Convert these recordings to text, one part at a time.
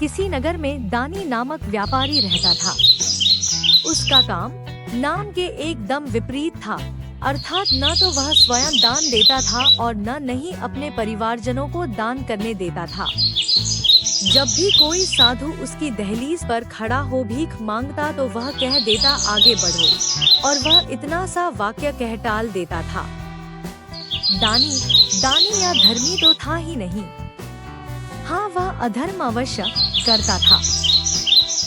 किसी नगर में दानी नामक व्यापारी रहता था। उसका काम नाम के एकदम विपरीत था, अर्थात न तो वह स्वयं दान देता था और नहीं अपने परिवारजनों को दान करने देता था। जब भी कोई साधु उसकी दहलीज पर खड़ा हो भीख मांगता तो वह कह देता आगे बढ़ो, और वह इतना सा वाक्य कह टाल देता था। दानी दानी या धर्मी तो था ही नहीं। हाँ, वह अधर्म अवश्य करता था।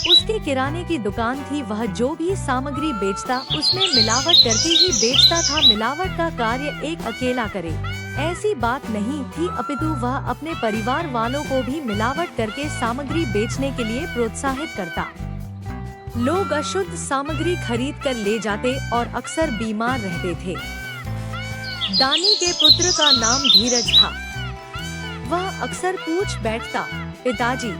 उसकी किराने की दुकान थी। वह जो भी सामग्री बेचता उसमें मिलावट करके ही बेचता था। मिलावट का कार्य एक अकेला करे ऐसी बात नहीं थी, अपितु वह अपने परिवार वालों को भी मिलावट करके सामग्री बेचने के लिए प्रोत्साहित करता। लोग अशुद्ध सामग्री खरीद कर ले जाते और अक्सर बीमार रहते थे। दानी के पुत्र का नाम धीरज था। वह अक्सर पूछ बैठता, पिताजी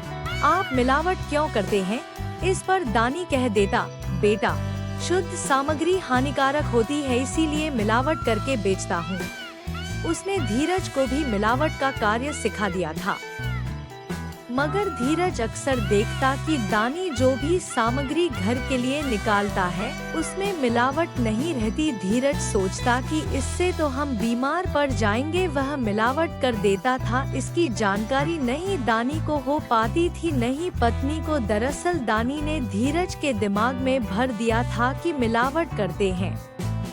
आप मिलावट क्यों करते हैं? इस पर दानी कह देता, बेटा शुद्ध सामग्री हानिकारक होती है, इसीलिए मिलावट करके बेचता हूँ। उसने धीरज को भी मिलावट का कार्य सिखा दिया था। मगर धीरज अक्सर देखता कि दानी जो भी सामग्री घर के लिए निकालता है उसमें मिलावट नहीं रहती। धीरज सोचता कि इससे तो हम बीमार पड़ जाएंगे, वह मिलावट कर देता था। इसकी जानकारी नहीं दानी को हो पाती थी, नहीं पत्नी को। दरअसल दानी ने धीरज के दिमाग में भर दिया था कि मिलावट करते हैं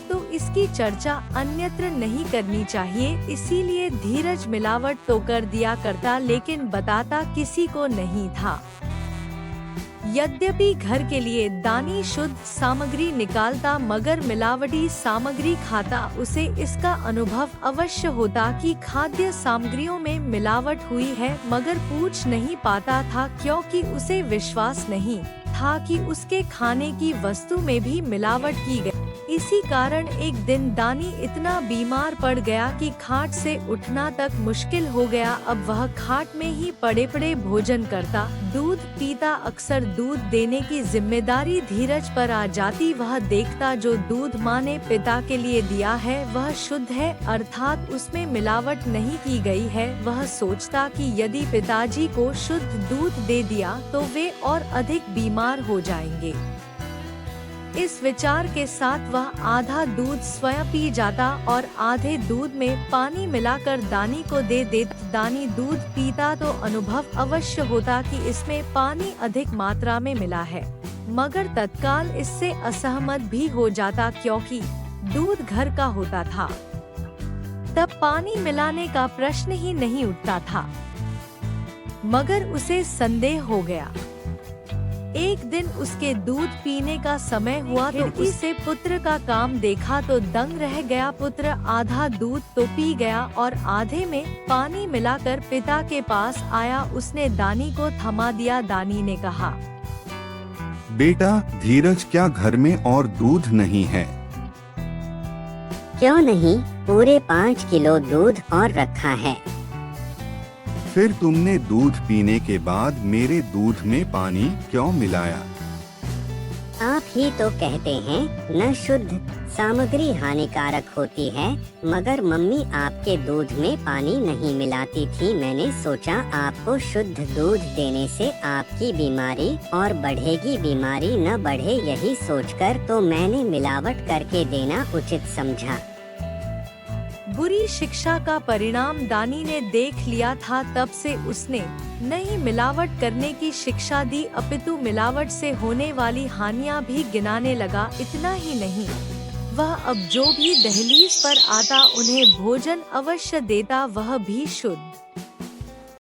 तो इसकी चर्चा अन्यत्र नहीं करनी चाहिए, इसीलिए धीरज मिलावट तो कर दिया करता लेकिन बताता किसी को नहीं था। यद्यपि घर के लिए दानी शुद्ध सामग्री निकालता मगर मिलावटी सामग्री खाता, उसे इसका अनुभव अवश्य होता कि खाद्य सामग्रियों में मिलावट हुई है, मगर पूछ नहीं पाता था क्योंकि उसे विश्वास नहीं था कि उसके खाने की वस्तु में भी मिलावट की गई। इसी कारण एक दिन दानी इतना बीमार पड़ गया कि खाट से उठना तक मुश्किल हो गया। अब वह खाट में ही पड़े पड़े भोजन करता, दूध पीता। अक्सर दूध देने की जिम्मेदारी धीरज पर आ जाती। वह देखता जो दूध माँ ने पिता के लिए दिया है वह शुद्ध है, अर्थात उसमें मिलावट नहीं की गई है। वह सोचता कि यदि पिताजी को शुद्ध दूध दे दिया तो वे और अधिक बीमार हो जाएंगे। इस विचार के साथ वह आधा दूध स्वयं पी जाता और आधे दूध में पानी मिलाकर दानी को दे देता। दानी दूध पीता तो अनुभव अवश्य होता कि इसमें पानी अधिक मात्रा में मिला है, मगर तत्काल इससे असहमत भी हो जाता क्योंकि दूध घर का होता था। तब पानी मिलाने का प्रश्न ही नहीं उठता था, मगर उसे संदेह हो गया। एक दिन उसके दूध पीने का समय हुआ तो उससे पुत्र का काम देखा तो दंग रह गया। पुत्र आधा दूध तो पी गया और आधे में पानी मिलाकर पिता के पास आया। उसने दानी को थमा दिया। दानी ने कहा, बेटा धीरज, क्या घर में और दूध नहीं है? क्यों नहीं, पूरे 5 किलो दूध और रखा है। फिर तुमने दूध पीने के बाद मेरे दूध में पानी क्यों मिलाया? आप ही तो कहते हैं न शुद्ध सामग्री हानिकारक होती है, मगर मम्मी आपके दूध में पानी नहीं मिलाती थी। मैंने सोचा आपको शुद्ध दूध देने से आपकी बीमारी और बढ़ेगी, बीमारी न बढ़े, यही सोचकर तो मैंने मिलावट करके देना उचित समझा। बुरी शिक्षा का परिणाम दानी ने देख लिया था। तब से उसने नहीं मिलावट करने की शिक्षा दी, अपितु मिलावट से होने वाली हानियां भी गिनाने लगा। इतना ही नहीं, वह अब जो भी दहलीज पर आता उन्हें भोजन अवश्य देता, वह भी शुद्ध।